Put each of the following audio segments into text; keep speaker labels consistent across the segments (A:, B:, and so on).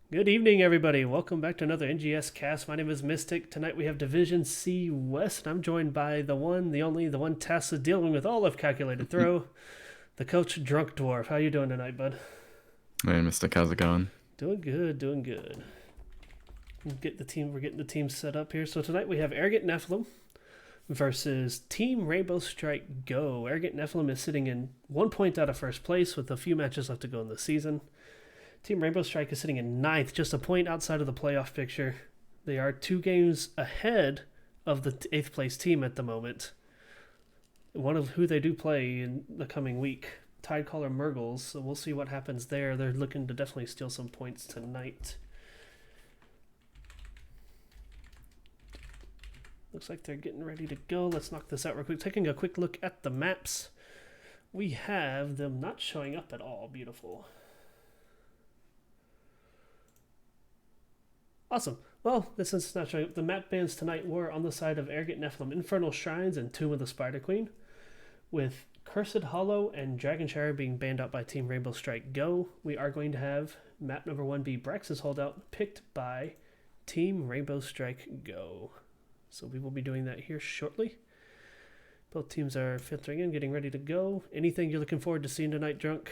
A: Good evening, everybody. Welcome back to another NGS cast. My name is Mystic. Tonight we have Division C West, and I'm joined by the one, the only, the one tasked with dealing with all of Calculated Throw, the coach Drunk Dwarf. How you doing tonight, bud?
B: Hey, Mystic, how's it going?
A: Doing good, doing good. We're getting the team set up here. So tonight we have Arrogant Nephalem versus Team Rainbow Strike Go. Arrogant Nephalem is sitting in 1 point out of first place with a few matches left to go in the season. Team Rainbow Strike is sitting in ninth, just a point outside of the playoff picture. They are 2 games ahead of the 8th place team at the moment. One of who they do play in the coming week, Tidecaller Murgles, so we'll see what happens there. They're looking to definitely steal some points tonight. Looks like they're getting ready to go. Let's knock this out real quick. Taking a quick look at the maps. We have them not showing up at all. Beautiful. Awesome. Well, since it's not showing up, the map bans tonight were on the side of Arrogant Nephalem, Infernal Shrines, and Tomb of the Spider Queen, with Cursed Hollow and Dragonshire being banned out by Team Rainbow Strike Go. We are going to have map number 1 be Brax's Holdout, picked by Team Rainbow Strike Go. So we will be doing that here shortly. Both teams are filtering in, getting ready to go. Anything you're looking forward to seeing tonight, Drunk?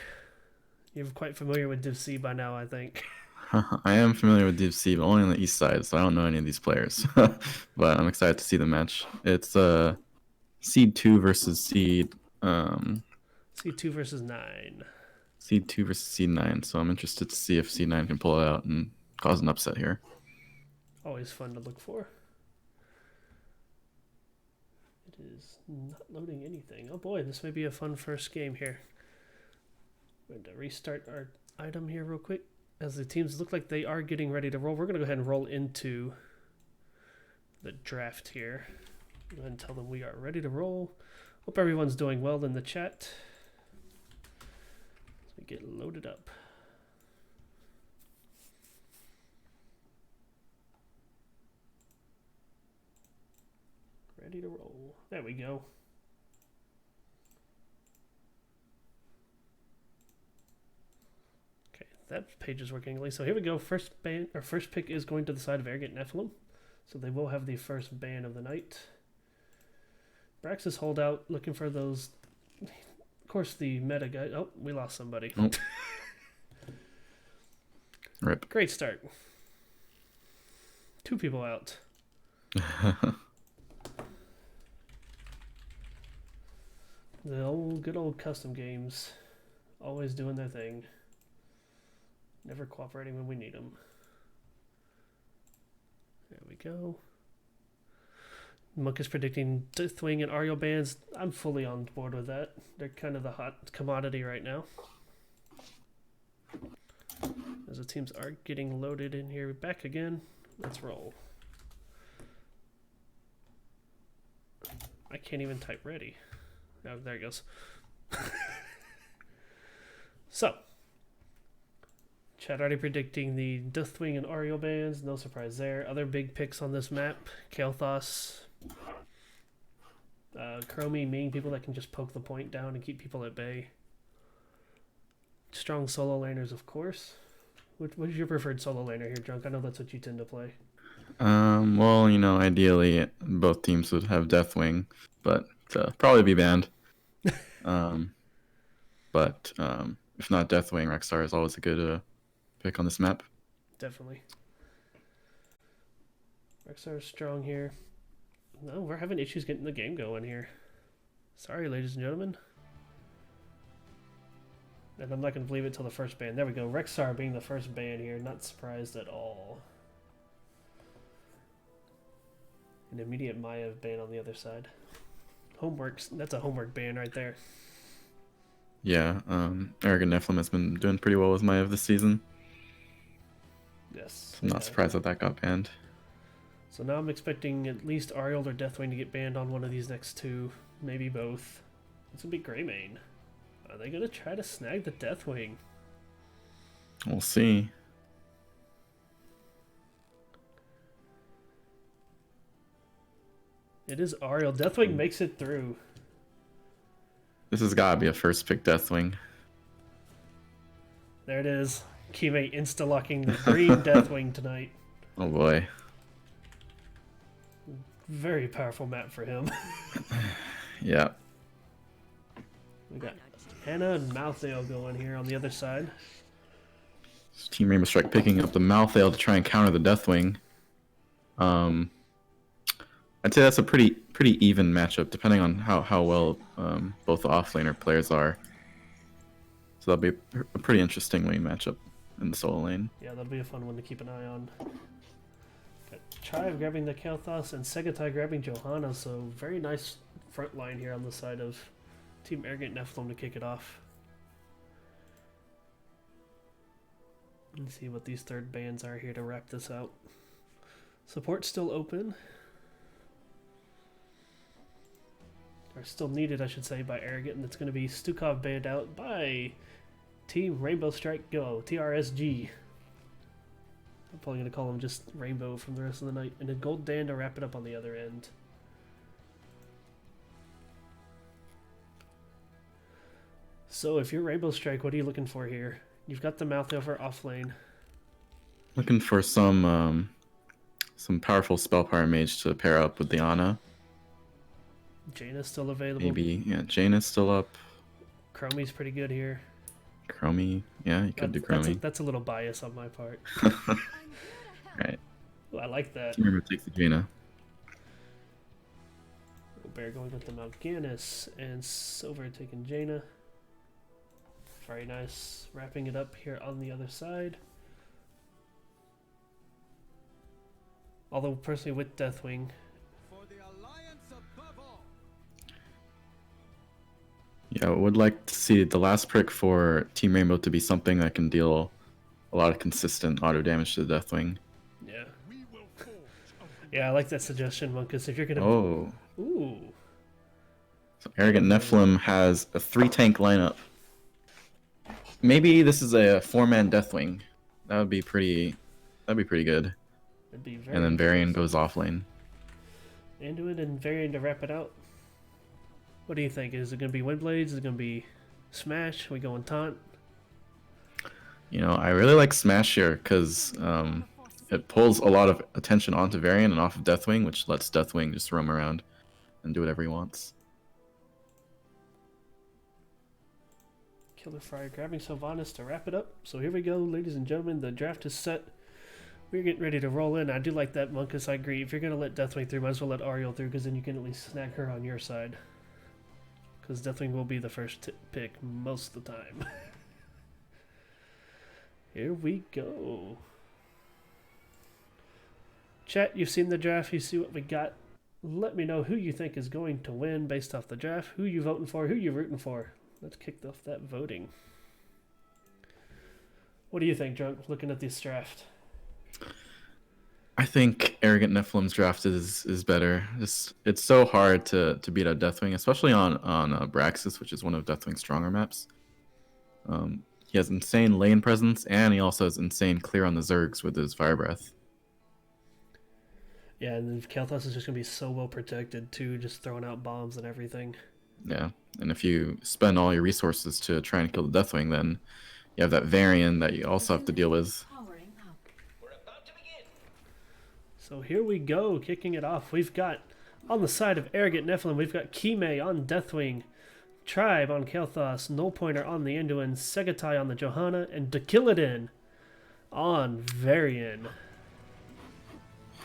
A: You're quite familiar with Div C by now, I think.
B: I am familiar with Div C, but only on the east side, so I don't know any of these players. But I'm excited to see the match. It's Seed 2 versus
A: Seed 2 versus 9.
B: Seed 2 versus Seed 9, so I'm interested to see if Seed 9 can pull it out and cause an upset here.
A: Always fun to look for. It is not loading anything. Oh boy, this may be a fun first game here. We're going to restart our item here real quick. As the teams look like they are getting ready to roll, we're going to go ahead and roll into the draft here. Go ahead and tell them we are ready to roll. Hope everyone's doing well in the chat. As we get loaded up. Ready to roll. There we go. Okay, that page is working at least. So here we go. First pick is going to the side of Arrogant Nephalem. So they will have the first ban of the night. Braxis Holdout, looking for those. Of course, the meta guy. Oh, we lost somebody.
B: Oh. Rip.
A: Great start. 2 people out. The good old custom games, always doing their thing, never cooperating when we need them. There we go. Monk is predicting Deathwing and Ariel bans. I'm fully on board with that. They're kind of the hot commodity right now. As the teams are getting loaded in here, back again. Let's roll. I can't even type ready. Oh, there it goes. So, chat already predicting the Deathwing and Ariel bans. No surprise there. Other big picks on this map: Kael'thas, Chromie, Ming, people that can just poke the point down and keep people at bay. Strong solo laners, of course. What is your preferred solo laner here, Drunk? I know that's what you tend to play.
B: Well, ideally both teams would have Deathwing, but probably be banned. But if not Deathwing, Rexstar is always a good pick on this map.
A: Definitely. Rexstar is strong here. No, we're having issues getting the game going here. Sorry, ladies and gentlemen. And I'm not going to believe it till the first ban. There we go. Rexstar being the first ban here. Not surprised at all. An immediate Maya ban on the other side. Homeworks. That's a homework ban right there.
B: Yeah, Arrogant Nephalem has been doing pretty well with Maya this season.
A: Yes.
B: So I'm not surprised that got banned.
A: So now I'm expecting at least Ariel or Deathwing to get banned on one of these next 2. Maybe both. It's going to be Greymane. Are they going to try to snag the Deathwing?
B: We'll see.
A: It is Ariel. Deathwing makes it through.
B: This has got to be a first pick Deathwing.
A: There it is. Kime insta-locking the green Deathwing tonight.
B: Oh boy.
A: Very powerful map for him.
B: Yeah.
A: We got Hannah and Malthael going here on the other side.
B: Team Rainbow Strike picking up the Malthael to try and counter the Deathwing. I'd say that's a pretty even matchup, depending on how well both the offlaner players are. So that'll be a pretty interesting lane matchup in the solo lane.
A: Yeah, that'll be a fun one to keep an eye on. Got Chive grabbing the Kalthos and Segatai grabbing Johanna, so very nice front line here on the side of Team Arrogant Nephalem to kick it off. Let's see what these third bands are here to wrap this out. Support's still open. Or still needed, I should say, by Arrogant, and it's going to be Stukov banned out by Team Rainbow Strike Go, TRSG. I'm probably going to call him just Rainbow from the rest of the night. And a Gold Dan to wrap it up on the other end. So if you're Rainbow Strike, what are you looking for here? You've got the Malthael for off lane.
B: Looking for some powerful spell power mage to pair up with the Ana.
A: Jaina's still available.
B: Maybe, yeah, Jaina's still up.
A: Chromie's pretty good here.
B: Chromie, yeah, you could do Chromie.
A: That's a little bias on my part.
B: Right.
A: Ooh, I like that.
B: Remember, takes the Jaina.
A: Bear going with the Mal'Ganis and Silver taking Jaina. Very nice. Wrapping it up here on the other side. Although personally with Deathwing,
B: yeah, I would like to see the last prick for Team Rainbow to be something that can deal a lot of consistent auto damage to the Deathwing.
A: yeah. Yeah, I like that suggestion, one, because if you're gonna...
B: Oh.
A: Ooh.
B: So Arrogant Nephalem has a 3-tank lineup. Maybe this is a 4-man Deathwing. That would be pretty... That'd be pretty good.
A: It'd be very
B: And then Varian goes off lane.
A: Anduin and Varian to wrap it out. What do you think? Is it going to be Windblades? Is it going to be Smash? Are we going Taunt?
B: You know, I really like Smash here because it pulls a lot of attention onto Varian and off of Deathwing, which lets Deathwing just roam around and do whatever he wants.
A: Killer Fire grabbing Sylvanas to wrap it up. So here we go, ladies and gentlemen. The draft is set. We're getting ready to roll in. I do like that, Monkus. I agree. If you're going to let Deathwing through, might as well let Ariel through, because then you can at least snag her on your side. Because Deathwing will be the first pick most of the time. Here we go. Chat, you've seen the draft. You see what we got. Let me know who you think is going to win based off the draft. Who you voting for? Who you rooting for? Let's kick off that voting. What do you think, Drunk, looking at this draft?
B: I think Arrogant Nephalem's draft is better. It's so hard to beat out Deathwing, especially on Braxis, which is one of Deathwing's stronger maps. He has insane lane presence, and he also has insane clear on the Zergs with his Fire Breath.
A: Yeah, and then Kalthos is just going to be so well protected, too, just throwing out bombs and everything.
B: Yeah, and if you spend all your resources to try and kill the Deathwing, then you have that Varian that you also have to deal with.
A: So here we go, kicking it off. We've got, on the side of Arrogant Nephalem, we've got Kime on Deathwing, Tribe on Kalthos, Null Pointer on the Anduin, Segatai on the Johanna, and Dakilidin on Varian.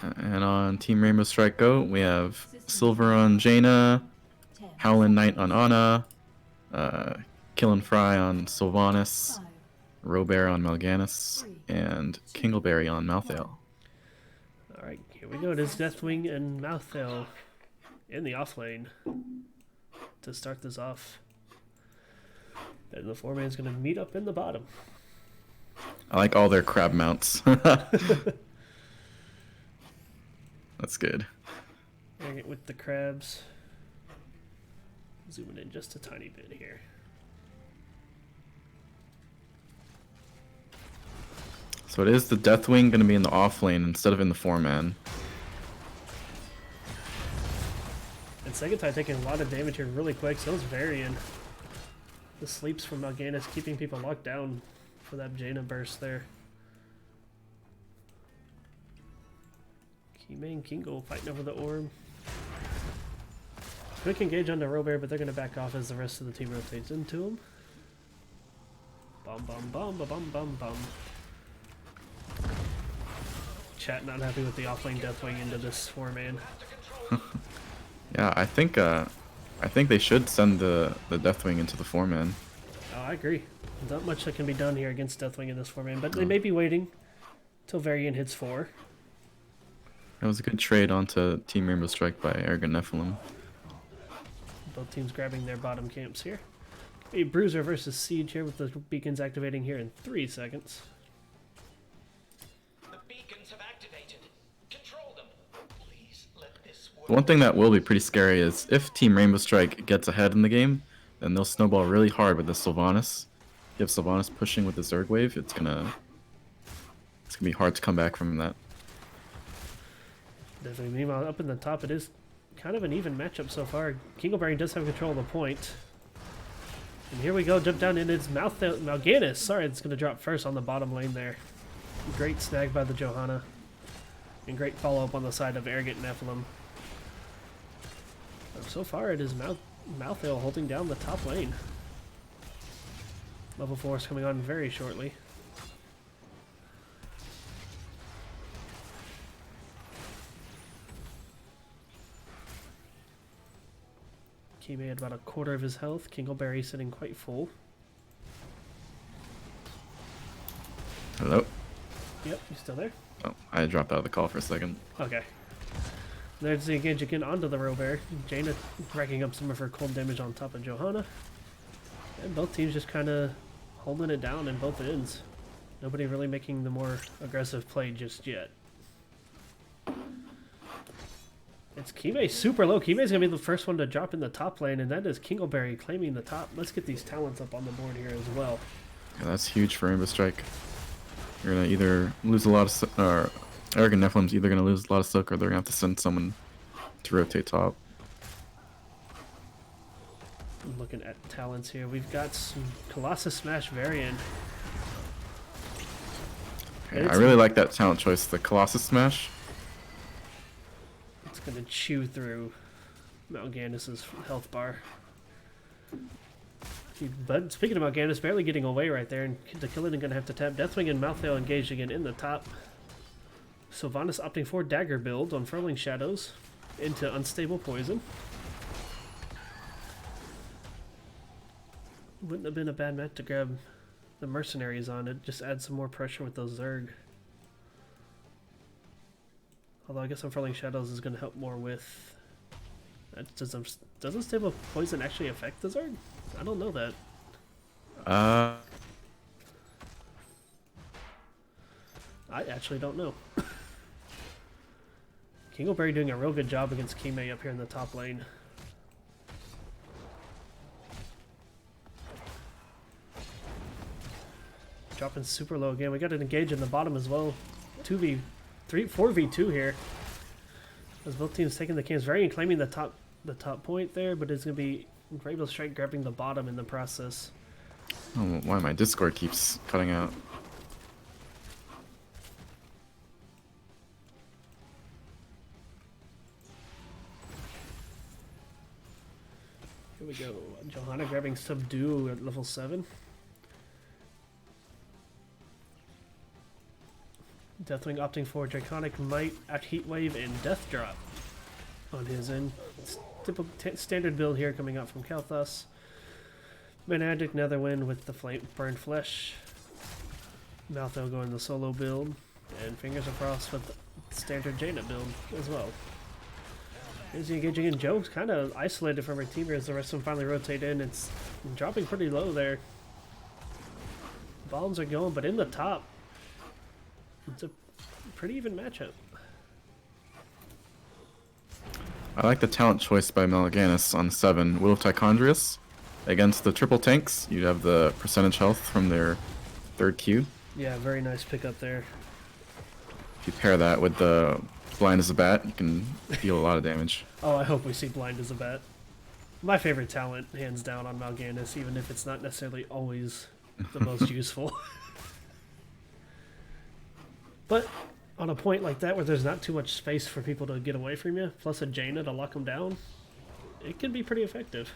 B: And on Team Rainbow Strike Go, we have Silver on Jaina, Howlin' Knight on Ana, Killin' Fry on Sylvanas, Robert on Mal'Ganis, and Kingleberry on Malthael.
A: Alright, here we go. It is Deathwing and Malthael in the off lane to start this off. And the 4-man's going to meet up in the bottom.
B: I like all their crab mounts. That's good.
A: Arrogant with the crabs. Zooming in just a tiny bit here.
B: So it is the Deathwing going to be in the off lane instead of in the 4-man.
A: And Segatai taking a lot of damage here really quick, so is Varian. The sleeps from Mal'Ganis keeping people locked down for that Jaina burst there. Kime and Kingo fighting over the orb. Quick engage on the Robert, but they're going to back off as the rest of the team rotates into him. Bum bum bum ba bum bum bum. Chat not happy with the offlane Deathwing into this 4-man.
B: Yeah, I think they should send the Deathwing into the 4-man.
A: Oh, I agree. Not much that can be done here against Deathwing in this 4-man, but they may be waiting till Varian hits 4.
B: That was a good trade onto Team Rainbow Strike by Arrogant Nephalem.
A: Both teams grabbing their bottom camps here. A Bruiser versus Siege here with the beacons activating here in 3 seconds.
C: The beacons have activated. Control them. Please let this work.
B: One thing that will be pretty scary is if Team Rainbow Strike gets ahead in the game, then they'll snowball really hard with the Sylvanas. If Sylvanas pushing with the Zerg wave, it's gonna be hard to come back from that.
A: Definitely. Meanwhile, up in the top, it is kind of an even matchup so far. Kingleberry does have control of the point. And here we go, jump down in its Mal'Ganis. Sorry, it's going to drop first on the bottom lane there. Great snag by the Johanna. And great follow-up on the side of Arrogant Nephalem. So far, it is Malthael holding down the top lane. Level 4 is coming on very shortly. Kime had about a quarter of his health. Kingleberry sitting quite full.
B: Hello?
A: Yep, you still there?
B: Oh, I dropped out of the call for a second.
A: Okay. There's the engage again onto the Robert. Jaina racking up some of her cold damage on top of Johanna. And both teams just kind of holding it down in both ends. Nobody really making the more aggressive play just yet. It's Kime super low. Kime's going to be the first one to drop in the top lane, and that is Kingleberry claiming the top. Let's get these talents up on the board here as well.
B: Yeah, that's huge for Rainbow Strike. You're going to either lose a lot of... Arrogant Nephilim's either going to lose a lot of silk, or they're going to have to send someone to rotate top.
A: I'm looking at talents here. We've got some Colossus Smash Varian.
B: Okay, I really like that talent choice, the Colossus Smash.
A: It's going to chew through Mal'Ganis' health bar. But speaking of Mal'Ganis, barely getting away right there, and the Killing going to have to tap. Deathwing and Malthael engaged again in the top. Sylvanas opting for Dagger build on Furling Shadows into Unstable Poison. Wouldn't have been a bad match to grab the Mercenaries on it. Just add some more pressure with those Zerg. Although I guess Unfurling Shadows is going to help more with... Doesn't Stable Poison actually affect the Zerg? I don't know that. I actually don't know. Kingleberry doing a real good job against Kime up here in the top lane. Dropping super low again. We got an engage in the bottom as well. 4v2 here. As both teams taking the camps. Varian claiming the top point there, but it's going to be Rainbow Strike grabbing the bottom in the process.
B: Oh, why my Discord keeps cutting out.
A: Here we go. Johanna grabbing Subdue at level 7. Deathwing opting for Draconic Might at Heat Wave and Death Drop on his end. Typical standard build here coming out from Kalthus. Magic Netherwind with the Burned Flesh. Malthael going the solo build. And Fingers of Frost with the standard Jaina build as well. Is he engaging in? Joe's kind of isolated from her team as the rest of them finally rotate in. It's dropping pretty low there. Bombs are going, but in the top, it's a pretty even matchup.
B: I like the talent choice by Mal'Ganis on 7. Will of Tichondrius. Against the triple tanks, you have the percentage health from their third Q.
A: Yeah, very nice pickup there.
B: If you pair that with the Blind as a Bat, you can deal a lot of damage.
A: Oh, I hope we see Blind as a Bat. My favorite talent, hands down, on Mal'Ganis, even if it's not necessarily always the most useful. But on a point like that where there's not too much space for people to get away from you, plus a Jaina to lock them down, it can be pretty effective.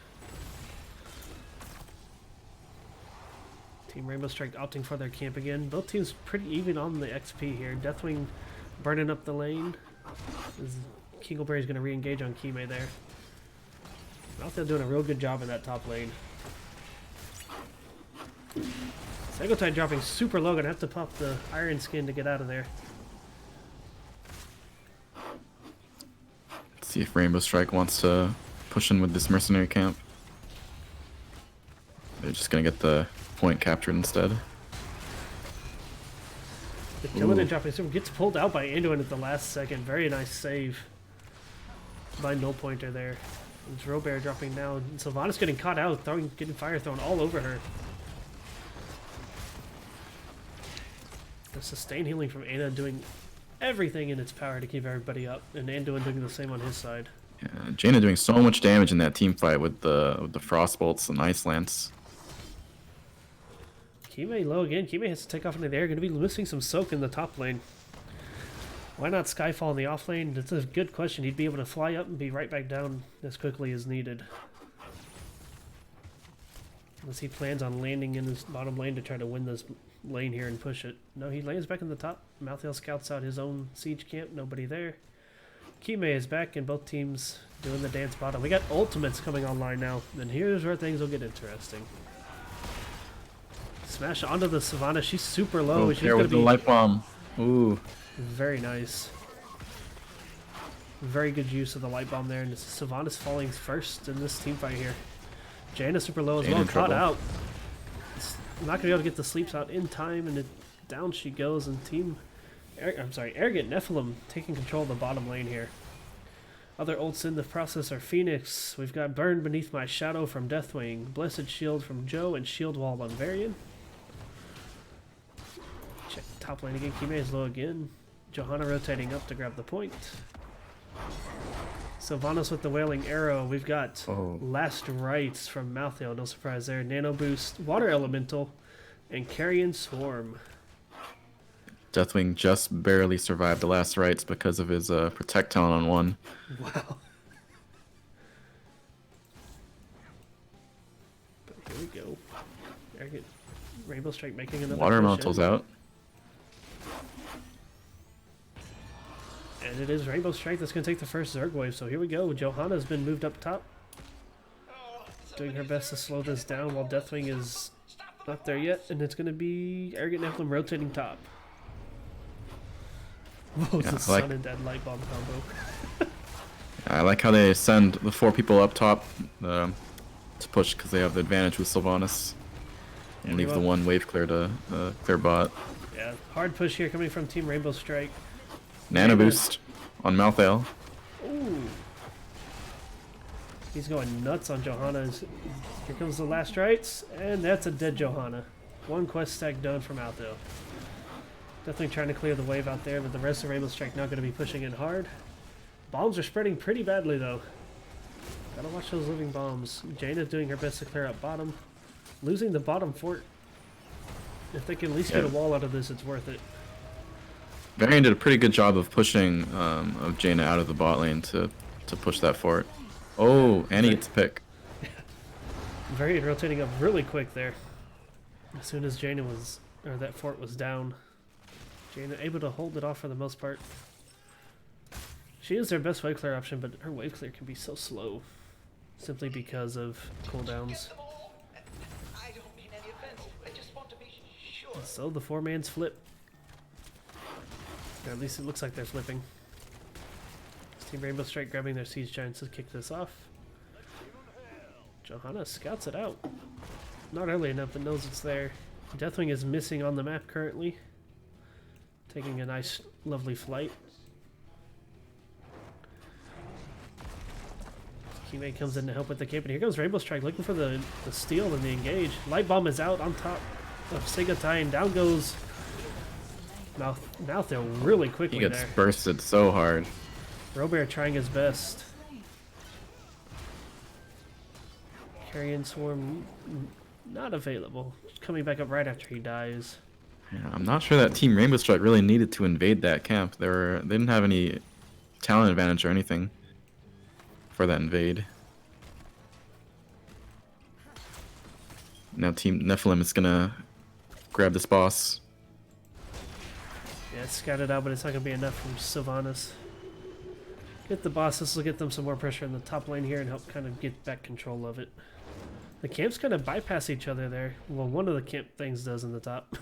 A: Team Rainbow Strike opting for their camp again. Both teams pretty even on the XP here. Deathwing burning up the lane. Kingleberry's going to re-engage on Kime there. Malthael doing a real good job in that top lane. Sagotide dropping super low. Gonna have to pop the Iron Skin to get out of there.
B: Let's see if Rainbow Strike wants to push in with this mercenary camp. They're just gonna get the point captured instead.
A: The killing and dropping super gets pulled out by Anduin at the last second. Very nice save by No Pointer there. It's Robert dropping now. And Sylvanas getting caught out, getting fire thrown all over her. The sustain healing from Ana doing everything in its power to keep everybody up, and Anduin doing the same on his side.
B: Yeah, Jaina doing so much damage in that team fight with the frost bolts and ice lance.
A: Kime low again. Kime has to take off into the air. Going to be missing some soak in the top lane. Why not Skyfall in the off lane? That's a good question. He'd be able to fly up and be right back down as quickly as needed. Unless he plans on landing in his bottom lane to try to win this lane here and push it. No, he lands back in the top. Malthael scouts out his own siege camp. Nobody there. Kime is back and both teams doing the dance bottom. We got ultimates coming online now. And here's where things will get interesting. Smash onto the Savannah. She's super low.
B: Oh,
A: She's
B: there with the light bomb. Ooh.
A: Very nice. Very good use of the light bomb there. And Savannah's falling first in this team fight here. Jaina super low as well. Caught out. Not going to be able to get the sleeps out in time. And down she goes. And Arrogant Nephalem taking control of the bottom lane here. Other ults in the process are Phoenix. We've got Burn Beneath My Shadow from Deathwing. Blessed Shield from Joe. And Shield Wall on Varian. Check top lane again. Kime is low again. Johanna rotating up to grab the point. Sylvanas with the Wailing Arrow. We've got Last Rites from Malthael. No surprise there. Nano Boost, Water Elemental, and Carrion Swarm.
B: Deathwing just barely survived the last rites because of his Protect talent on one.
A: Wow. But here we go. Arrogant Rainbow Strike making another
B: Water
A: push
B: Elemental's
A: in.
B: out.
A: And it is Rainbow Strike that's going to take the first Zerg wave. So here we go. Johanna's been moved up top. Doing her best to slow this down while Deathwing is not there yet. And it's going to be Arrogant Nephalem rotating top. Whoa, it's a Sun and Dead Light Bomb combo.
B: I like how they send the 4 people up top to push because they have the advantage with Sylvanas. And leave the one wave clear to clear bot.
A: Yeah, hard push here coming from Team Rainbow Strike.
B: Nano boost on Malthael.
A: Ooh. He's going nuts on Johanna. Here comes the last rites, and that's a dead Johanna. One quest stack done from Malthael. Definitely trying to clear the wave out there, but the rest of Rainbow Strike not going to be pushing in hard. Bombs are spreading pretty badly, though. Gotta watch those living bombs. Jaina doing her best to clear up bottom. Losing the bottom fort. If they can at least get a wall out of this, it's worth it.
B: Varian did a pretty good job of pushing of Jaina out of the bot lane to push that fort. Oh, and he gets a pick.
A: Varian rotating up really quick there. As soon as that fort was down. Jaina able to hold it off for the most part. She is their best wave clear option, but her wave clear can be so slow. Simply because of cooldowns.
C: I don't mean any offense. I just want to be sure.
A: So the 4-man's flip. Or at least it looks like they're flipping. It's Team Rainbow Strike grabbing their Siege Giants to kick this off. Johanna scouts it out. Not early enough, but knows it's there. Deathwing is missing on the map currently. Taking a nice, lovely flight. Kime comes in to help with the camp, and here comes Rainbow Strike looking for the steal and the engage. Light Bomb is out on top of Sigatai, and down goes Malthael really quickly
B: He gets
A: there.
B: bursted so hard.
A: Robert trying his best. Carrion Swarm not available. Coming back up right after he dies.
B: Yeah, I'm not sure that Team Rainbow Strike really needed to invade that camp. They didn't have any talent advantage or anything for that invade. Now Team Nephalem is gonna grab this boss.
A: Yeah, it's scouted out, but it's not going to be enough from Sylvanas. Get the boss. This will get them some more pressure in the top lane here and help kind of get back control of it. The camps kind of bypass each other there. Well, one of the camp things does in the top.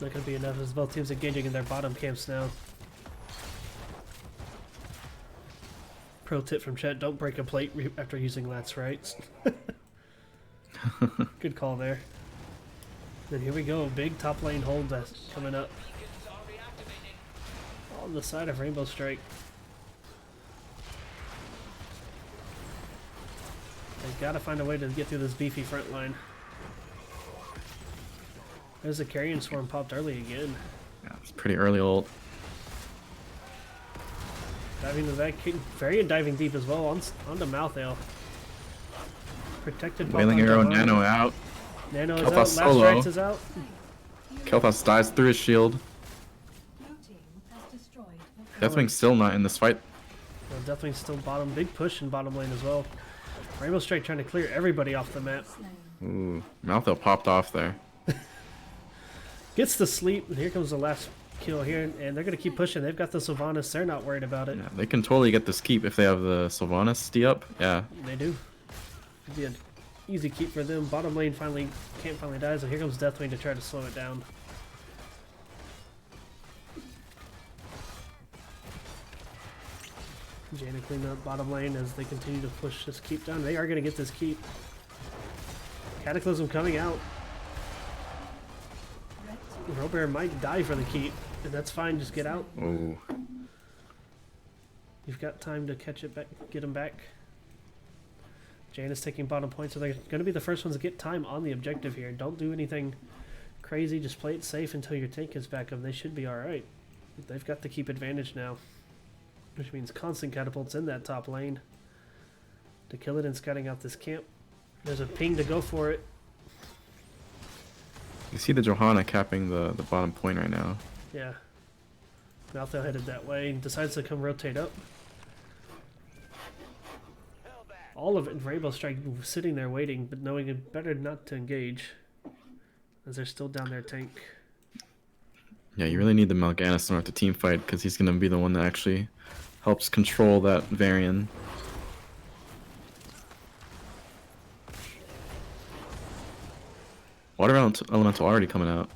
A: Not going to be enough as both teams engaging in their bottom camps now. Pro tip from chat, don't break a plate after using Lats rights. Good call there. Then here we go, big top lane hold that's coming up. On the side of Rainbow Strike. They've got to find a way to get through this beefy front line. There's a carrion swarm popped early again.
B: Yeah, it's pretty early ult.
A: Diving to that, Varian diving deep as well onto Malthael. Protected.
B: Wailing Arrow, Nano out.
A: Nano is
B: Kel'Thas
A: out. Last
B: solo.
A: Strikes is out.
B: Kel'Thas dies through his shield. Deathwing's still not in this fight.
A: Well, definitely still bottom. Big push in bottom lane as well. Rainbow Strike trying to clear everybody off the map.
B: Ooh, Malthael popped off there.
A: Gets to sleep, and here comes the last kill here, and they're going to keep pushing. They've got the Sylvanas. They're not worried about it.
B: Yeah, they can totally get this keep if they have the Sylvanas D up. Yeah.
A: They do. It'd be an easy keep for them. Bottom lane finally dies, and here comes Deathwing to try to slow it down. Jaina clean up bottom lane as they continue to push this keep down. They are going to get this keep. Cataclysm coming out. Robert might die for the keep, and that's fine. Just get out.
B: Oh.
A: You've got time to catch it back, get him back. Jaina's taking bottom point, so they're going to be the first ones to get time on the objective here. Don't do anything crazy. Just play it safe until your tank is back up. They should be all right. They've got the keep advantage now, which means constant catapults in that top lane to kill it and scouting out this camp. There's a ping to go for it.
B: You see the Johanna capping the bottom point right now.
A: Yeah. Malthael headed that way and decides to come rotate up. All of it in Rainbow Strike sitting there waiting, but knowing it better not to engage as they're still down their tank.
B: Yeah, you really need the Mal'Ganis in order to team fight because he's going to be the one that actually helps control that Varian. Water Elemental already coming out.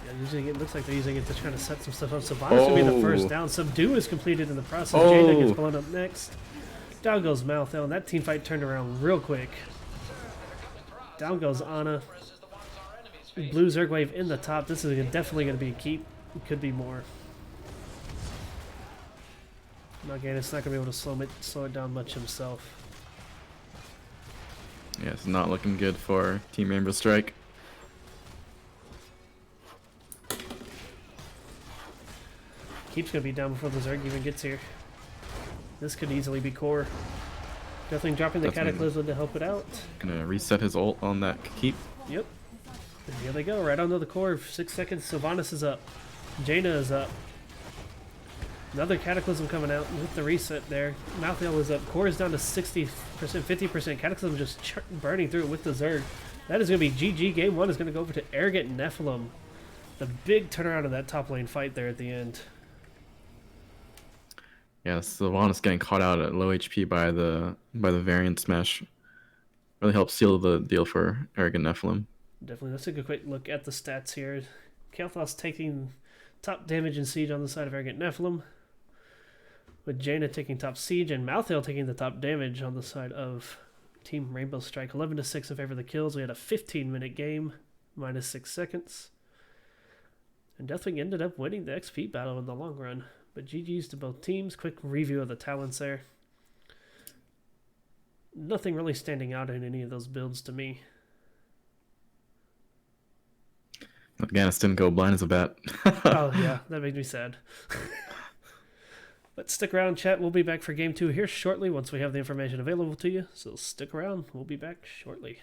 A: Yeah, using it looks like they're using it to try to set some stuff up. Sylvanas will be the first down. Subdue is completed in the process. Jaina gets blown up next. Down goes Malthael, and that team fight turned around real quick. Down goes Ana. Blue Zergwave in the top. This is definitely going to be a keep. It could be more. Mal'Ganis not going to be able to slow it down much himself.
B: Yeah, it's not looking good for Team Rainbow Strike.
A: Keep's going to be down before the Zerg even gets here. This could easily be core. Definitely dropping the Cataclysm to help it out.
B: Gonna reset his ult on that keep.
A: Yep. And here they go, right onto the core. 6 seconds. Sylvanas is up. Jaina is up. Another Cataclysm coming out with the reset there. Malthael is up. Core is down to 60%, 50%. Cataclysm just burning through with the Zerg. That is going to be GG. Game 1 is going to go over to Arrogant Nephalem. The big turnaround of that top lane fight there at the end.
B: Yeah, Sylvanas getting caught out at low HP by the Variant Smash really helps seal the deal for Arrogant Nephalem.
A: Definitely. Let's take a quick look at the stats here. Kel'Thas taking top damage and siege on the side of Arrogant Nephalem, with Jaina taking top siege and Malthael taking the top damage on the side of Team Rainbow Strike. 11-6 in favor of the kills. We had a 15-minute game, minus 6 seconds. And Deathwing ended up winning the XP battle in the long run. But GG's to both teams. Quick review of the talents there. Nothing really standing out in any of those builds to me.
B: Mal'Ganis didn't go blind as a bat.
A: Oh, yeah, that made me sad. But stick around, chat. We'll be back for Game 2 here shortly once we have the information available to you. So stick around. We'll be back shortly.